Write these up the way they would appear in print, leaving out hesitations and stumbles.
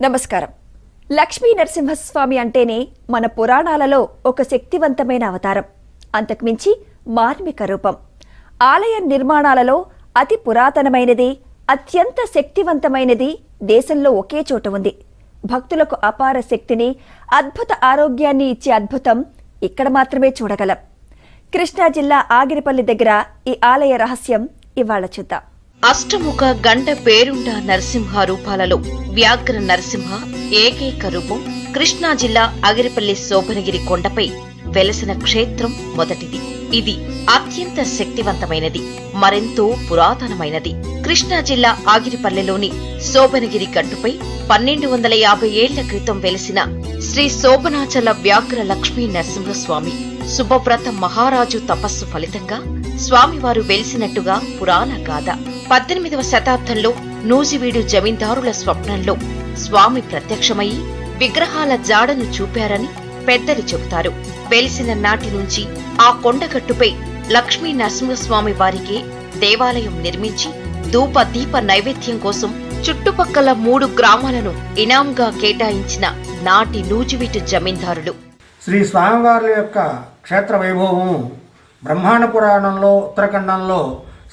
నమస్కారం. లక్ష్మీ నరసింహస్వామి అంటేనే మన పురాణాలలో ఒక శక్తివంతమైన అవతారం, అంతకుమించి మార్మిక రూపం. ఆలయ నిర్మాణాలలో అతి పురాతనమైనది, అత్యంత శక్తివంతమైనది దేశంలో ఒకే చోట ఉంది. భక్తులకు అపార శక్తిని, అద్భుత ఆరోగ్యాన్ని ఇచ్చే అద్భుతం ఇక్కడ మాత్రమే చూడగలం. కృష్ణా జిల్లా ఆగిరిపల్లి దగ్గర ఈ ఆలయ రహస్యం ఇవాళ చూద్దాం. అష్టముఖ గండ పేరుండ నరసింహ రూపాలలో వ్యాఘ్ర నరసింహ ఏకైక రూపం కృష్ణా జిల్లా ఆగిరిపల్లి శోభనగిరి కొండపై వెలసిన క్షేత్రం మొదటిది. ఇది అత్యంత శక్తివంతమైనది, మరెంతో పురాతనమైనది. కృష్ణా జిల్లా ఆగిరిపల్లెలోని శోభనగిరి గట్టుపై 1250 ఏళ్ల క్రితం వెలిసిన శ్రీ శోభనాచల వ్యాఘ్ర లక్ష్మీ నరసింహస్వామి శుభవ్రత మహారాజు తపస్సు ఫలితంగా స్వామివారు వెలిసినట్టుగా పురాణ గాథ. 18వ శతాబ్దంలో నూజివీడు జమీందారుల స్వప్నంలో స్వామి ప్రత్యక్షమయ్యి విగ్రహాల జాడను చూపారని పెద్దలు చెబుతారు. వెలిసిన నాటి నుంచి ఆ కొండగట్టుపై లక్ష్మీ నరసింహస్వామి వారికి దేవాలయం నిర్మించి ధూప దీప నైవేద్యం కోసం చుట్టుపక్కల 3 గ్రామాలను ఇనాంగా కేటాయించిన నాటి నూజివీడు జమీందారులు. శ్రీ స్వామివారి యొక్క క్షేత్ర వైభవము బ్రహ్మాండ పురాణంలో ఉత్తరాఖండంలో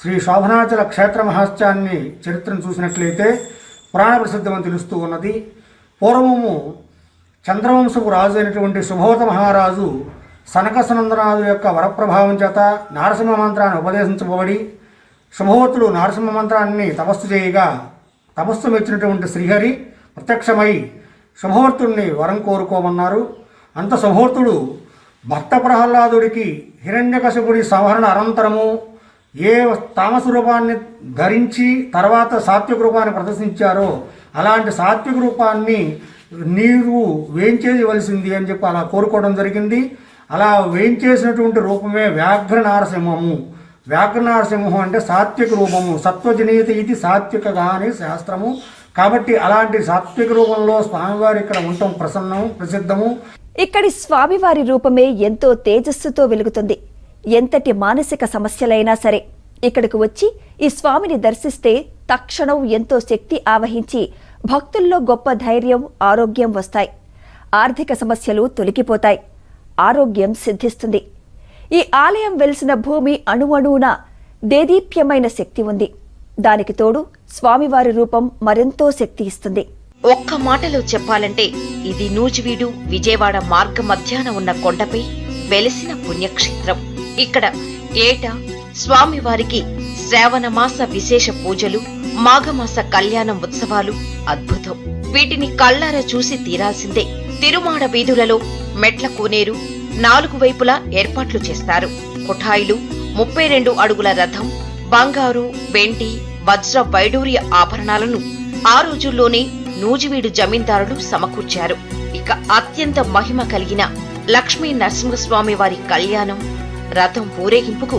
శ్రీ శోభనాచల క్షేత్ర మహత్యాన్ని చరిత్రను చూసినట్లయితే పురాణ ప్రసిద్ధమని తెలుస్తూ ఉన్నది. పూర్వము చంద్రవంశపు రాజు అయినటువంటి సుభోత మహారాజు సనకసనందనాథు యొక్క వరప్రభావం చేత నారసింహ మంత్రాన్ని ఉపదేశించబడి శుభోతుడు నారసింహ మంత్రాన్ని తపస్సు చేయగా తపస్సు మెచ్చినటువంటి శ్రీహరి ప్రత్యక్షమై శుభోర్తుడిని వరం కోరుకోమన్నారు. అంత శుభోర్తుడు భక్త ప్రహ్లాదుడికి హిరణ్యకశిపుడి సంహరణ అనంతరము ఏ తామస రూపాన్ని ధరించి తర్వాత సాత్విక రూపాన్ని ప్రదర్శించారో అలాంటి సాత్విక రూపాన్ని నీవు వేయించేయవలసింది అని చెప్పి అలా కోరుకోవడం జరిగింది. అలా వేయించేసినటువంటి రూపమే వ్యాఘ్ర నారసింహము. వ్యాఘ్ర నారసింహం అంటే సాత్విక రూపము, సత్వజనీయత ఇది సాత్వికగా అని శాస్త్రము. కాబట్టి అలాంటి సాత్విక రూపంలో స్వామివారి ఇక్కడ ఉండటం ప్రసిద్ధము. ఇక్కడి స్వామివారి రూపమే ఎంతో తేజస్సుతో వెలుగుతుంది. ఎంతటి మానసిక సమస్యలైనా సరే ఇక్కడికి వచ్చి ఈ స్వామిని దర్శిస్తే తక్షణం ఎంతో శక్తి ఆవహించి భక్తుల్లో గొప్ప ధైర్యం, ఆరోగ్యం వస్తాయి. ఆర్థిక సమస్యలు తొలగిపోతాయి, ఆరోగ్యం సిద్ధిస్తుంది. ఈ ఆలయం వెలిసిన భూమి అణువణువున దేదీప్యమైన శక్తి ఉంది. దానికి తోడు స్వామివారి రూపం మరెంతో శక్తి ఇస్తుంది. ఒక్క మాటలో చెప్పాలంటే ఇది నూజివీడు విజయవాడ మార్గ మధ్యాన ఉన్న కొండపై వెలిసిన పుణ్యక్షేత్రం. ఇక్కడ ఏటా స్వామివారికి శ్రావణ మాస విశేష పూజలు, మాఘమాస కళ్యాణం ఉత్సవాలు అద్భుతం. వీటిని కళ్ళారా చూసి తీరాల్సిందే. తిరుమాడ వీధులలో మెట్ల కోనేరు 4 వైపులా ఏర్పాట్లు చేస్తారు. కుఠాయిలు, 32 అడుగుల రథం, బంగారు, వెండి, వజ్ర వైడూర్య ఆభరణాలను ఆ రోజుల్లోనే నూజివీడు జమీందారులు సమకూర్చారు. ఇక అత్యంత మహిమ కలిగిన లక్ష్మీ నరసింహస్వామి వారి కళ్యాణం, రథం ఊరేగింపుకు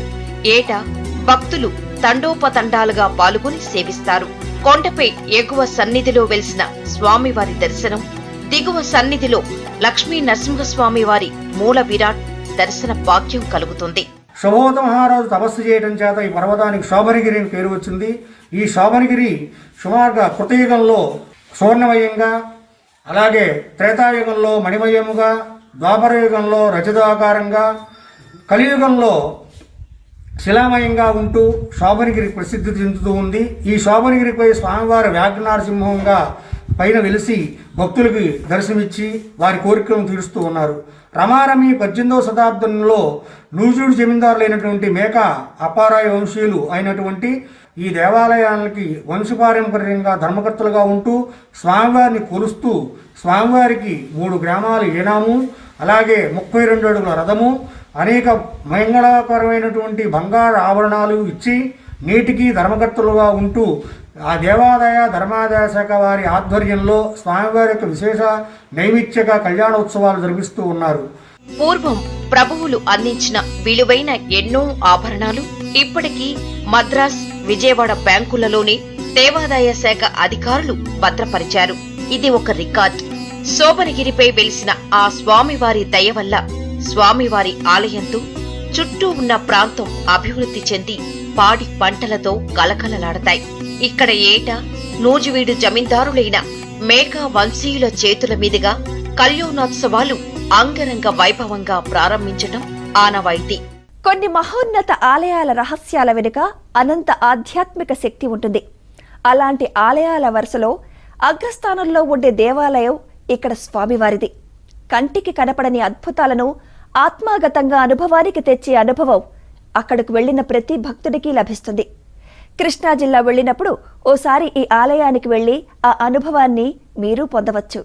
ఏటా భక్తులు తండోపతండాలుగా పాల్గొని సేవిస్తారు. కొండపై ఎగువ సన్నిధిలో వెలిసిన స్వామివారి దర్శనం, దిగువ సన్నిధిలో లక్ష్మీ నరసింహస్వామి వారి మూల విరాట్ దర్శన భాగ్యం కలుగుతుంది. శుభోత మహారాజు తపస్సు చేయడం చేత ఈ పర్వతానికి శోభనగిరి అని పేరు వచ్చింది. ఈ శోభనగిరి సుమారుగా కృతయుగంలో సువర్ణమయంగా, అలాగే త్రేతాయుగంలో మణిమయముగా, ద్వాపరయుగంలో రజతాకారంగా, కలియుగంలో శిలామయంగా ఉంటూ శోభనగిరి ప్రసిద్ధి చెందుతూ ఉంది. ఈ శోభనగిరిపై స్వామివారి వ్యాఘ్ర నరసింహంగా పైన వెలిసి భక్తులకి దర్శనమిచ్చి వారి కోరికలను తీరుస్తూ ఉన్నారు. రమారమి 18వ శతాబ్దంలో నూజివీడు జమీందారులైనటువంటి మేక అపారాయ వంశీయులు అయినటువంటి ఈ దేవాలయాలకి వంశపారంపర్యంగా ధర్మకర్తలుగా ఉంటూ స్వామివారిని కొలుస్తూ స్వామివారికి 3 గ్రామాలు ఏనాము, అలాగే 32 అడుగుల రథము, అనేక మంగళకరమైనటువంటి బంగారు ఆభరణాలు ఇచ్చి నేటికి ధర్మకర్తలుగా ఉంటూ ఆ దేవాదాయ ధర్మాదాయ శాఖ వారి ఆధ్వర్యంలో స్వామివారి యొక్క విశేష నైమిత్తిక కళ్యాణోత్సవాలు జరిపిస్తూ ఉన్నారు. పూర్వం ప్రభువులు అందించిన విలువైన ఎన్నో ఆభరణాలు ఇప్పటికీ మద్రాస్, విజయవాడ బ్యాంకులలోనే దేవాదాయ శాఖ అధికారులు భద్రపరిచారు. ఇది ఒక రికార్డ్. శోభనగిరిపై వెలిసిన ఆ స్వామివారి దయ వల్ల స్వామివారి ఆలయంతో చుట్టూ ఉన్న ప్రాంతం అభివృద్ధి చెంది పాడి పంటలతో కలకలలాడతాయి. ఇక్కడ ఏటా నూజివీడు జమీందారులైన మేఘా వంశీయుల చేతుల మీదుగా కళ్యాణోత్సవాలు అంగరంగ వైభవంగా ప్రారంభించటం ఆనవాయితీ. కొన్ని మహోన్నత ఆలయాల రహస్యాల వెనుక అనంత ఆధ్యాత్మిక శక్తి ఉంటుంది. అలాంటి ఆలయాల వరుసలో అగ్రస్థానంలో ఉండే దేవాలయం ఇక్కడ స్వామివారిది. కంటికి కనపడని అద్భుతాలను ఆత్మాగతంగా అనుభవానికి తెచ్చే అనుభవం అక్కడకు వెళ్లిన ప్రతి భక్తుడికి లభిస్తుంది. కృష్ణా జిల్లా వెళ్ళినప్పుడు ఓసారి ఈ ఆలయానికి వెళ్లి ఆ అనుభవాన్ని మీరు పొందవచ్చు.